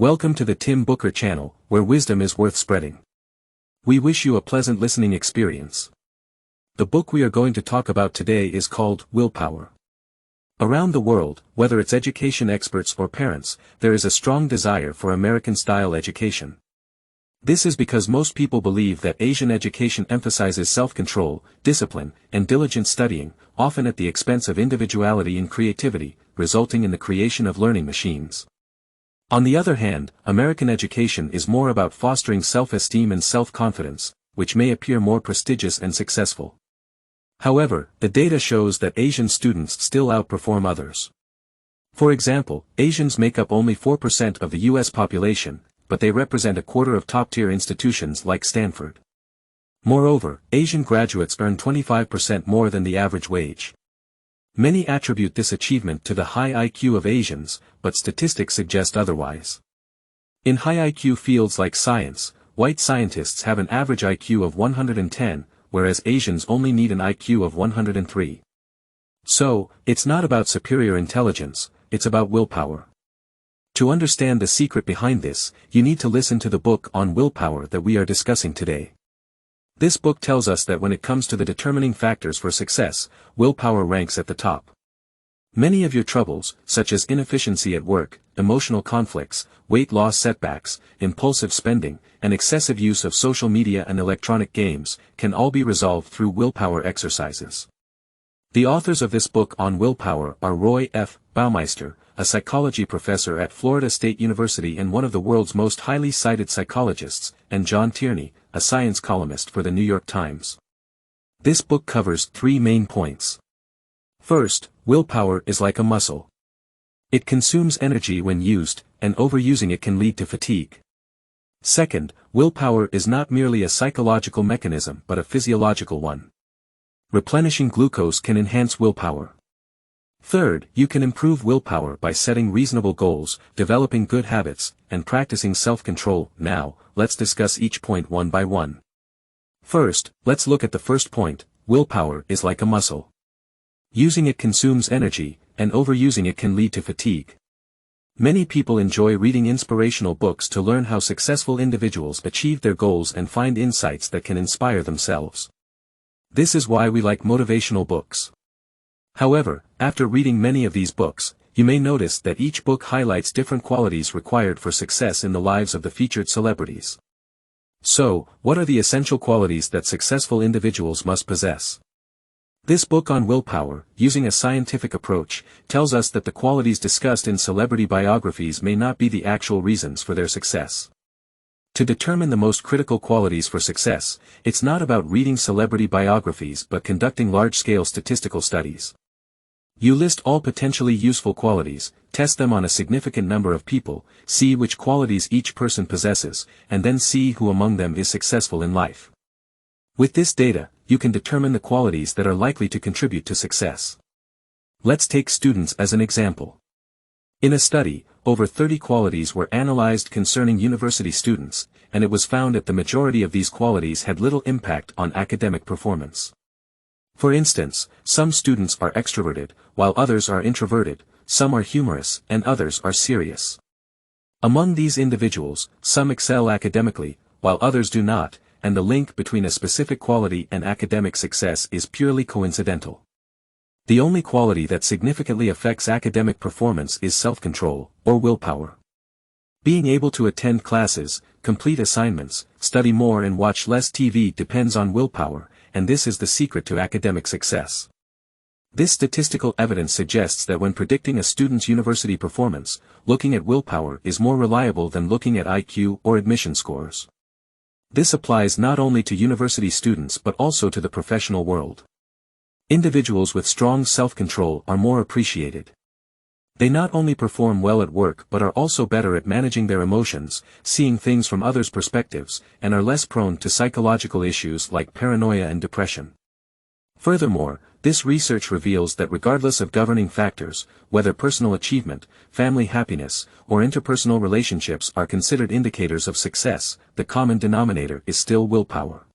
Welcome to the Tim Booker channel, where wisdom is worth spreading. We wish you a pleasant listening experience. The book we are going to talk about today is called Willpower. Around the world, whether it's education experts or parents, there is a strong desire for American-style education. This is because most people believe that Asian education emphasizes self-control, discipline, and diligent studying, often at the expense of individuality and creativity, resulting in the creation of learning machines. On the other hand, American education is more about fostering self-esteem and self-confidence, which may appear more prestigious and successful. However, the data shows that Asian students still outperform others. For example, Asians make up only 4% of the U.S. population, but they represent a quarter of top-tier institutions like Stanford. Moreover, Asian graduates earn 25% more than the average wage. Many attribute this achievement to the high IQ of Asians, but statistics suggest otherwise. In high IQ fields like science, white scientists have an average IQ of 110, whereas Asians only need an IQ of 103. So, it's not about superior intelligence, it's about willpower. To understand the secret behind this, you need to listen to the book on willpower that we are discussing today. This book tells us that when it comes to the determining factors for success, willpower ranks at the top. Many of your troubles, such as inefficiency at work, emotional conflicts, weight loss setbacks, impulsive spending, and excessive use of social media and electronic games, can all be resolved through willpower exercises. The authors of this book on willpower are Roy F. Baumeister, a psychology professor at Florida State University and one of the world's most highly cited psychologists, and John Tierney, a science columnist for the New York Times. This book covers 3 main points. First, willpower is like a muscle. It consumes energy when used, and overusing it can lead to fatigue. Second, willpower is not merely a psychological mechanism but a physiological one. Replenishing glucose can enhance willpower. Third, you can improve willpower by setting reasonable goals, developing good habits, and practicing self-control. Now, let's discuss each point one by one. First, let's look at the first point. Willpower is like a muscle. Using it consumes energy, and overusing it can lead to fatigue. Many people enjoy reading inspirational books to learn how successful individuals achieve their goals and find insights that can inspire themselves. This is why we like motivational books. However, after reading many of these books, you may notice that each book highlights different qualities required for success in the lives of the featured celebrities. So, what are the essential qualities that successful individuals must possess? This book on willpower, using a scientific approach, tells us that the qualities discussed in celebrity biographies may not be the actual reasons for their success. To determine the most critical qualities for success, it's not about reading celebrity biographies but conducting large-scale statistical studies. You list all potentially useful qualities, test them on a significant number of people, see which qualities each person possesses, and then see who among them is successful in life. With this data, you can determine the qualities that are likely to contribute to success. Let's take students as an example. In a study, over 30 qualities were analyzed concerning university students, and it was found that the majority of these qualities had little impact on academic performance. For instance, some students are extroverted, while others are introverted, some are humorous, and others are serious. Among these individuals, some excel academically, while others do not, and the link between a specific quality and academic success is purely coincidental. The only quality that significantly affects academic performance is self-control, or willpower. Being able to attend classes, complete assignments, study more and watch less TV depends on willpower, and this is the secret to academic success. This statistical evidence suggests that when predicting a student's university performance, looking at willpower is more reliable than looking at IQ or admission scores. This applies not only to university students but also to the professional world. Individuals with strong self-control are more appreciated. They not only perform well at work but are also better at managing their emotions, seeing things from others' perspectives, and are less prone to psychological issues like paranoia and depression. Furthermore, this research reveals that regardless of governing factors, whether personal achievement, family happiness, or interpersonal relationships are considered indicators of success, the common denominator is still willpower.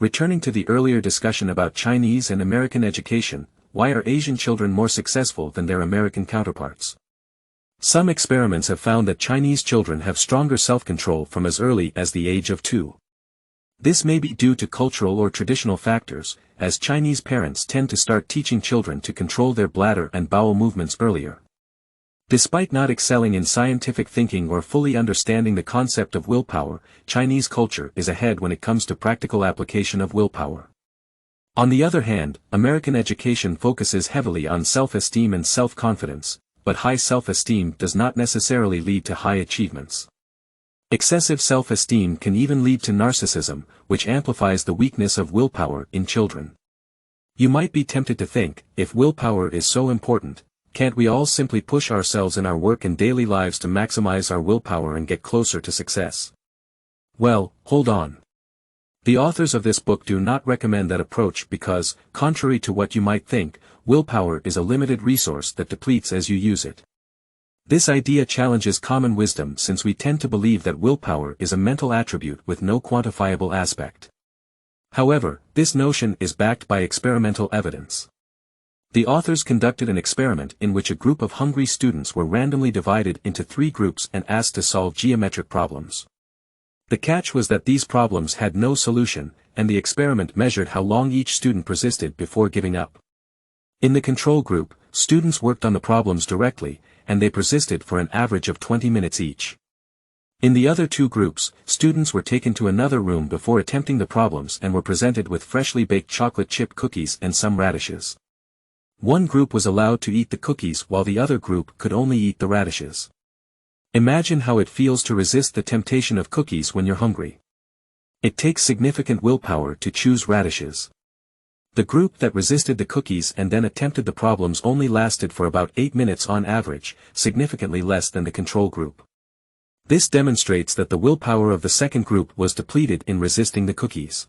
Returning to the earlier discussion about Chinese and American education, why are Asian children more successful than their American counterparts? Some experiments have found that Chinese children have stronger self-control from as early as the age of 2. This may be due to cultural or traditional factors, as Chinese parents tend to start teaching children to control their bladder and bowel movements earlier. Despite not excelling in scientific thinking or fully understanding the concept of willpower, Chinese culture is ahead when it comes to practical application of willpower. On the other hand, American education focuses heavily on self-esteem and self-confidence, but high self-esteem does not necessarily lead to high achievements. Excessive self-esteem can even lead to narcissism, which amplifies the weakness of willpower in children. You might be tempted to think, if willpower is so important, can't we all simply push ourselves in our work and daily lives to maximize our willpower and get closer to success? Well, hold on. The authors of this book do not recommend that approach because, contrary to what you might think, willpower is a limited resource that depletes as you use it. This idea challenges common wisdom since we tend to believe that willpower is a mental attribute with no quantifiable aspect. However, this notion is backed by experimental evidence. The authors conducted an experiment in which a group of hungry students were randomly divided into 3 groups and asked to solve geometric problems. The catch was that these problems had no solution, and the experiment measured how long each student persisted before giving up. In the control group, students worked on the problems directly, and they persisted for an average of 20 minutes each. In the other 2 groups, students were taken to another room before attempting the problems and were presented with freshly baked chocolate chip cookies and some radishes. One group was allowed to eat the cookies while the other group could only eat the radishes. Imagine how it feels to resist the temptation of cookies when you're hungry. It takes significant willpower to choose radishes. The group that resisted the cookies and then attempted the problems only lasted for about 8 minutes on average, significantly less than the control group. This demonstrates that the willpower of the second group was depleted in resisting the cookies.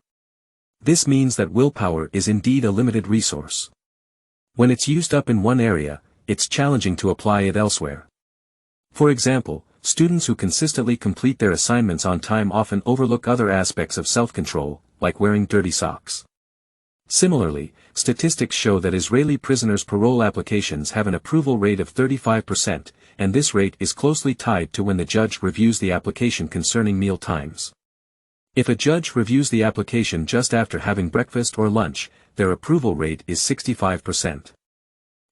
This means that willpower is indeed a limited resource. When it's used up in one area, it's challenging to apply it elsewhere. For example, students who consistently complete their assignments on time often overlook other aspects of self-control, like wearing dirty socks. Similarly, statistics show that Israeli prisoners' parole applications have an approval rate of 35%, and this rate is closely tied to when the judge reviews the application concerning meal times. If a judge reviews the application just after having breakfast or lunch, their approval rate is 65%.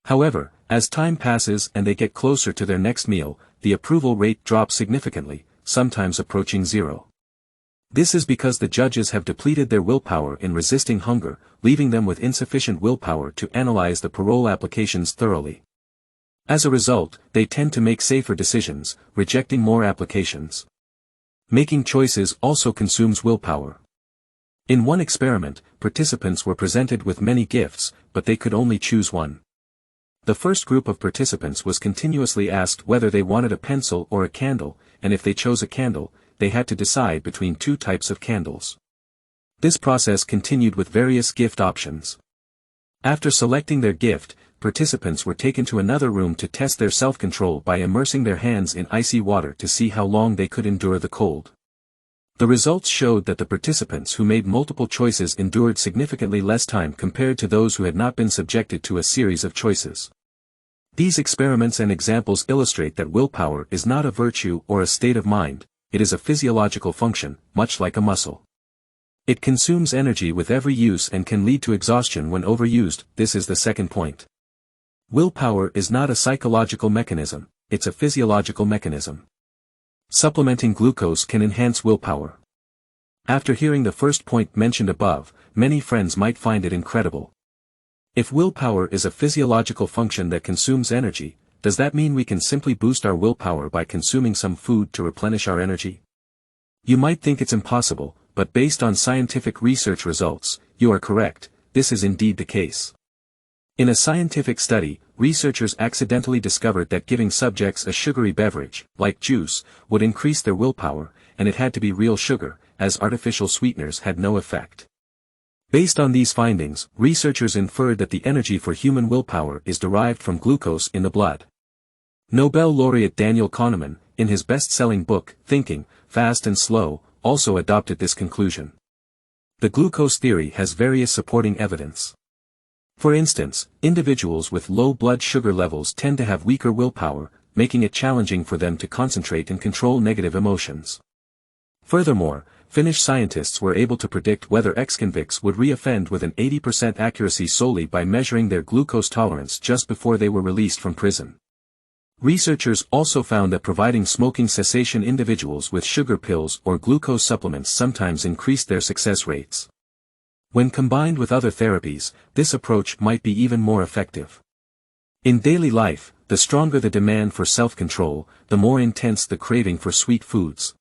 However, as time passes and they get closer to their next meal, the approval rate drops significantly, sometimes approaching 0. This is because the judges have depleted their willpower in resisting hunger, leaving them with insufficient willpower to analyze the parole applications thoroughly. As a result, they tend to make safer decisions, rejecting more applications. Making choices also consumes willpower. In one experiment, participants were presented with many gifts, but they could only choose one. The first group of participants was continuously asked whether they wanted a pencil or a candle, and if they chose a candle, they had to decide between 2 types of candles. This process continued with various gift options. After selecting their gift, participants were taken to another room to test their self-control by immersing their hands in icy water to see how long they could endure the cold. The results showed that the participants who made multiple choices endured significantly less time compared to those who had not been subjected to a series of choices. These experiments and examples illustrate that willpower is not a virtue or a state of mind, it is a physiological function, much like a muscle. It consumes energy with every use and can lead to exhaustion when overused. This is the second point. Willpower is not a psychological mechanism, it's a physiological mechanism. Supplementing glucose can enhance willpower. After hearing the first point mentioned above, many friends might find it incredible. If willpower is a physiological function that consumes energy, does that mean we can simply boost our willpower by consuming some food to replenish our energy? You might think it's impossible, but based on scientific research results, you are correct, this is indeed the case. In a scientific study, researchers accidentally discovered that giving subjects a sugary beverage, like juice, would increase their willpower, and it had to be real sugar, as artificial sweeteners had no effect. Based on these findings, researchers inferred that the energy for human willpower is derived from glucose in the blood. Nobel laureate Daniel Kahneman, in his best-selling book, Thinking, Fast and Slow, also adopted this conclusion. The glucose theory has various supporting evidence. For instance, individuals with low blood sugar levels tend to have weaker willpower, making it challenging for them to concentrate and control negative emotions. Furthermore, Finnish scientists were able to predict whether ex-convicts would re-offend with an 80% accuracy solely by measuring their glucose tolerance just before they were released from prison. Researchers also found that providing smoking cessation individuals with sugar pills or glucose supplements sometimes increased their success rates. When combined with other therapies, this approach might be even more effective. In daily life, the stronger the demand for self-control, the more intense the craving for sweet foods.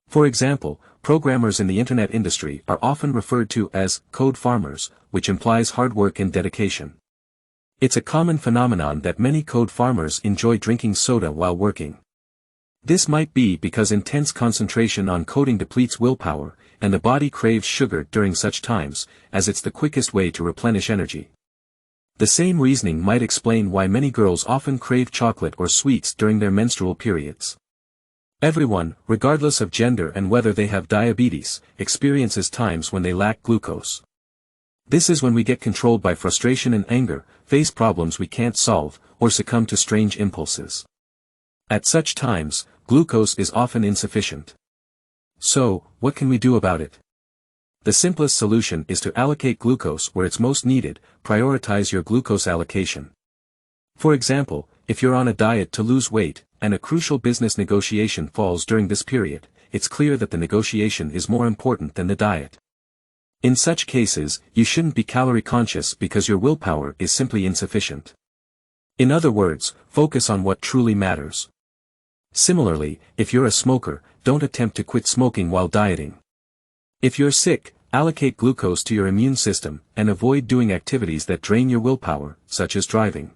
For example, programmers in the internet industry are often referred to as code farmers, which implies hard work and dedication. It's a common phenomenon that many code farmers enjoy drinking soda while working. This might be because intense concentration on coding depletes willpower, and the body craves sugar during such times, as it's the quickest way to replenish energy. The same reasoning might explain why many girls often crave chocolate or sweets during their menstrual periods. Everyone, regardless of gender and whether they have diabetes, experiences times when they lack glucose. This is when we get controlled by frustration and anger, face problems we can't solve, or succumb to strange impulses. At such times, glucose is often insufficient. So, what can we do about it? The simplest solution is to allocate glucose where it's most needed. Prioritize your glucose allocation. For example, if you're on a diet to lose weight, and a crucial business negotiation falls during this period, it's clear that the negotiation is more important than the diet. In such cases, you shouldn't be calorie conscious because your willpower is simply insufficient. In other words, focus on what truly matters. Similarly, if you're a smoker, don't attempt to quit smoking while dieting. If you're sick, allocate glucose to your immune system, and avoid doing activities that drain your willpower, such as driving.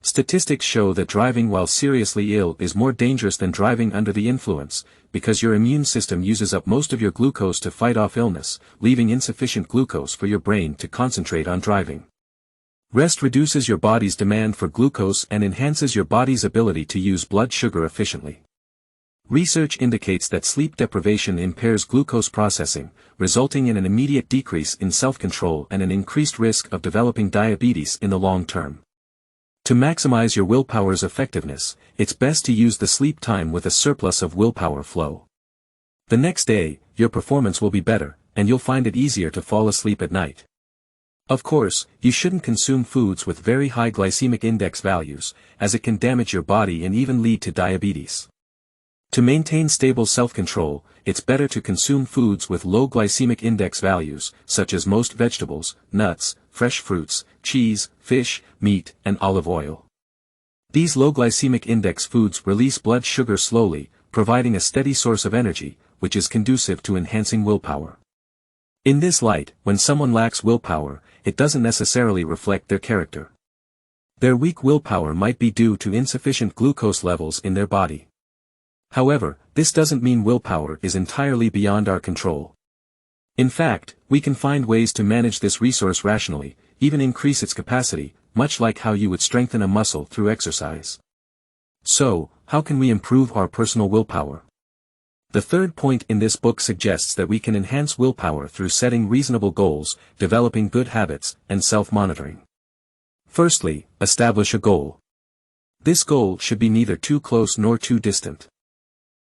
Statistics show that driving while seriously ill is more dangerous than driving under the influence, because your immune system uses up most of your glucose to fight off illness, leaving insufficient glucose for your brain to concentrate on driving. Rest reduces your body's demand for glucose and enhances your body's ability to use blood sugar efficiently. Research indicates that sleep deprivation impairs glucose processing, resulting in an immediate decrease in self-control and an increased risk of developing diabetes in the long term. To maximize your willpower's effectiveness, it's best to use the sleep time with a surplus of willpower flow. The next day, your performance will be better, and you'll find it easier to fall asleep at night. Of course, you shouldn't consume foods with very high glycemic index values, as it can damage your body and even lead to diabetes. To maintain stable self-control, it's better to consume foods with low glycemic index values, such as most vegetables, nuts, fresh fruits, cheese, fish, meat, and olive oil. These low glycemic index foods release blood sugar slowly, providing a steady source of energy, which is conducive to enhancing willpower. In this light, when someone lacks willpower, it doesn't necessarily reflect their character. Their weak willpower might be due to insufficient glucose levels in their body. However, this doesn't mean willpower is entirely beyond our control. In fact, we can find ways to manage this resource rationally, even increase its capacity, much like how you would strengthen a muscle through exercise. So, how can we improve our personal willpower? The third point in this book suggests that we can enhance willpower through setting reasonable goals, developing good habits, and self-monitoring. Firstly, establish a goal. This goal should be neither too close nor too distant.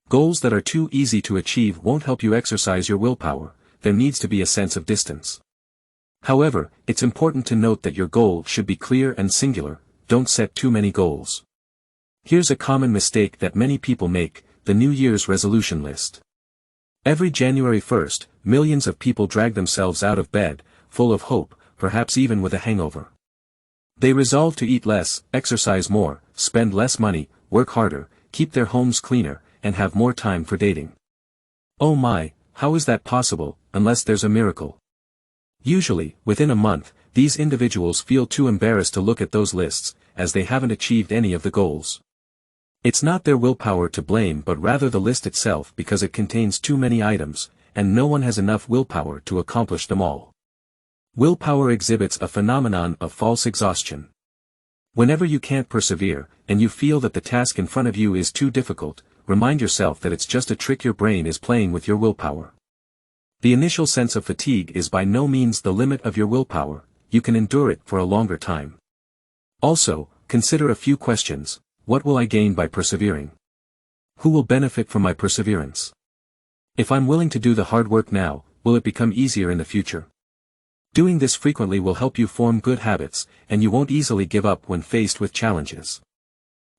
Goals that are too easy to achieve won't help you exercise your willpower. There needs to be a sense of distance. However, it's important to note that your goal should be clear and singular. Don't set too many goals. Here's a common mistake that many people make: the New Year's resolution list. Every January 1st, millions of people drag themselves out of bed, full of hope, perhaps even with a hangover. They resolve to eat less, exercise more, spend less money, work harder, keep their homes cleaner, and have more time for dating. Oh my, how is that possible, unless there's a miracle? Usually, within a month, these individuals feel too embarrassed to look at those lists, as they haven't achieved any of the goals. It's not their willpower to blame but rather the list itself, because it contains too many items, and no one has enough willpower to accomplish them all. Willpower exhibits a phenomenon of false exhaustion. Whenever you can't persevere, and you feel that the task in front of you is too difficult, remind yourself that it's just a trick your brain is playing with your willpower. The initial sense of fatigue is by no means the limit of your willpower. You can endure it for a longer time. Also, consider a few questions. what will I gain by persevering? Who will benefit from my perseverance? If I'm willing to do the hard work now, will it become easier in the future? Doing this frequently will help you form good habits, and you won't easily give up when faced with challenges.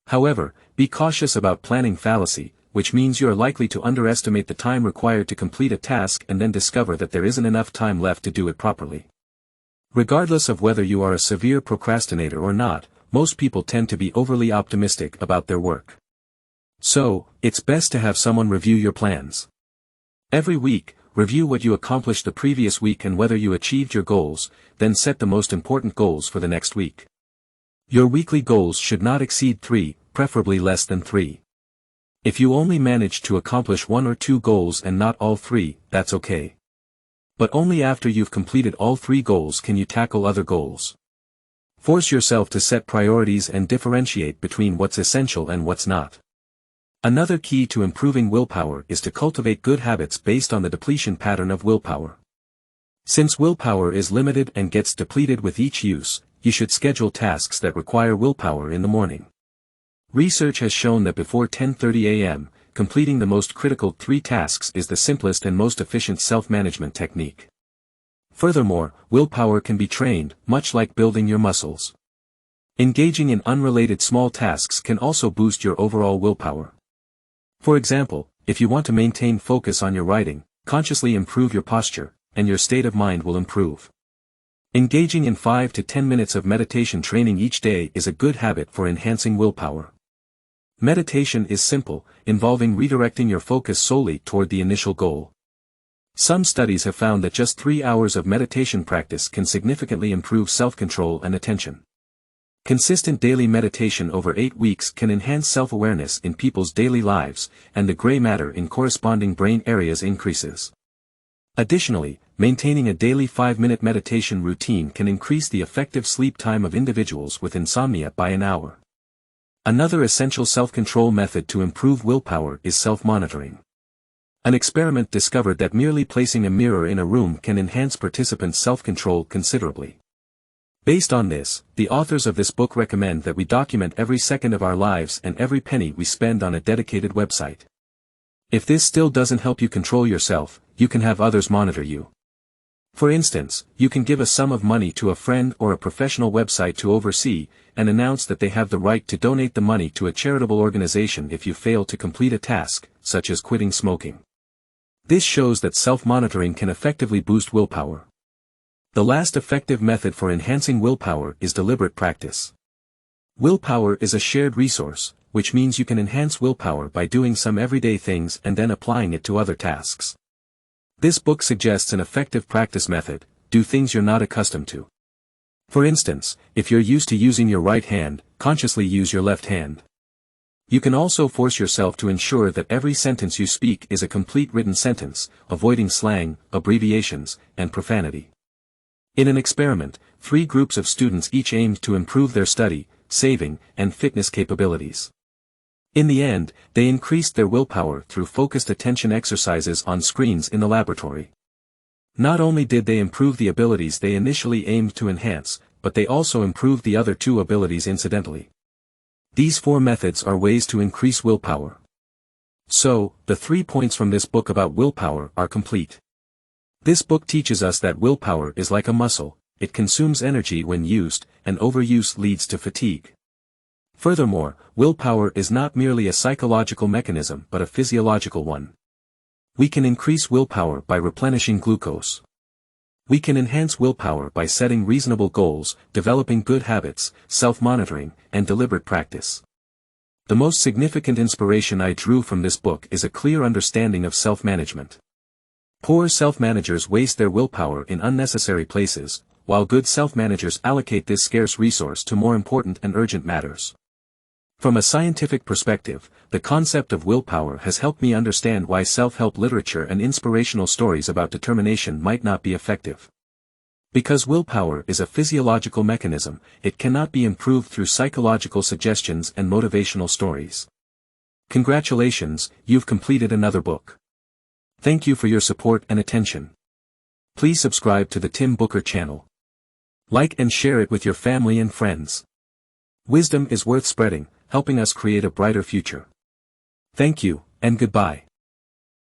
However, be cautious about planning fallacy, which means you are likely to underestimate the time required to complete a task and then discover that there isn't enough time left to do it properly. Regardless of whether you are a severe procrastinator or not, most people tend to be overly optimistic about their work. So, it's best to have someone review your plans. Every week, review what you accomplished the previous week and whether you achieved your goals, then set the most important goals for the next week. Your weekly goals should not exceed 3, preferably less than 3. If you only manage to accomplish 1 or 2 goals and not all 3, that's okay. But only after you've completed all 3 goals can you tackle other goals. Force yourself to set priorities and differentiate between what's essential and what's not. Another key to improving willpower is to cultivate good habits based on the depletion pattern of willpower. Since willpower is limited and gets depleted with each use, you should schedule tasks that require willpower in the morning. Research has shown that before 10:30 a.m., completing the most critical 3 tasks is the simplest and most efficient self-management technique. Furthermore, willpower can be trained, much like building your muscles. Engaging in unrelated small tasks can also boost your overall willpower. For example, if you want to maintain focus on your writing, consciously improve your posture, and your state of mind will improve. Engaging in 5 to 10 minutes of meditation training each day is a good habit for enhancing willpower. Meditation is simple, involving redirecting your focus solely toward the initial goal. Some studies have found that just 3 hours of meditation practice can significantly improve self-control and attention. Consistent daily meditation over 8 weeks can enhance self-awareness in people's daily lives, and the gray matter in corresponding brain areas increases. Additionally, maintaining a daily 5-minute meditation routine can increase the effective sleep time of individuals with insomnia by an hour. Another essential self-control method to improve willpower is self-monitoring. An experiment discovered that merely placing a mirror in a room can enhance participants' self-control considerably. Based on this, the authors of this book recommend that we document every second of our lives and every penny we spend on a dedicated website. If this still doesn't help you control yourself, you can have others monitor you. For instance, you can give a sum of money to a friend or a professional website to oversee, and announce that they have the right to donate the money to a charitable organization if you fail to complete a task, such as quitting smoking. This shows that self-monitoring can effectively boost willpower. The last effective method for enhancing willpower is deliberate practice. Willpower is a shared resource, which means you can enhance willpower by doing some everyday things and then applying it to other tasks. This book suggests an effective practice method: do things you're not accustomed to. For instance, if you're used to using your right hand, consciously use your left hand. You can also force yourself to ensure that every sentence you speak is a complete written sentence, avoiding slang, abbreviations, and profanity. In an experiment, 3 groups of students each aimed to improve their study, saving, and fitness capabilities. In the end, they increased their willpower through focused attention exercises on screens in the laboratory. Not only did they improve the abilities they initially aimed to enhance, but they also improved the other 2 abilities incidentally. These 4 methods are ways to increase willpower. So, the 3 points from this book about willpower are complete. This book teaches us that willpower is like a muscle: it consumes energy when used, and overuse leads to fatigue. Furthermore, willpower is not merely a psychological mechanism but a physiological one. We can increase willpower by replenishing glucose. We can enhance willpower by setting reasonable goals, developing good habits, self-monitoring, and deliberate practice. The most significant inspiration I drew from this book is a clear understanding of self-management. Poor self-managers waste their willpower in unnecessary places, while good self-managers allocate this scarce resource to more important and urgent matters. From a scientific perspective, the concept of willpower has helped me understand why self-help literature and inspirational stories about determination might not be effective. Because willpower is a physiological mechanism, it cannot be improved through psychological suggestions and motivational stories. Congratulations, you've completed another book. Thank you for your support and attention. Please subscribe to the Tim Booker channel. Like and share it with your family and friends. Wisdom is worth spreading. helping us create a brighter future. Thank you, and goodbye.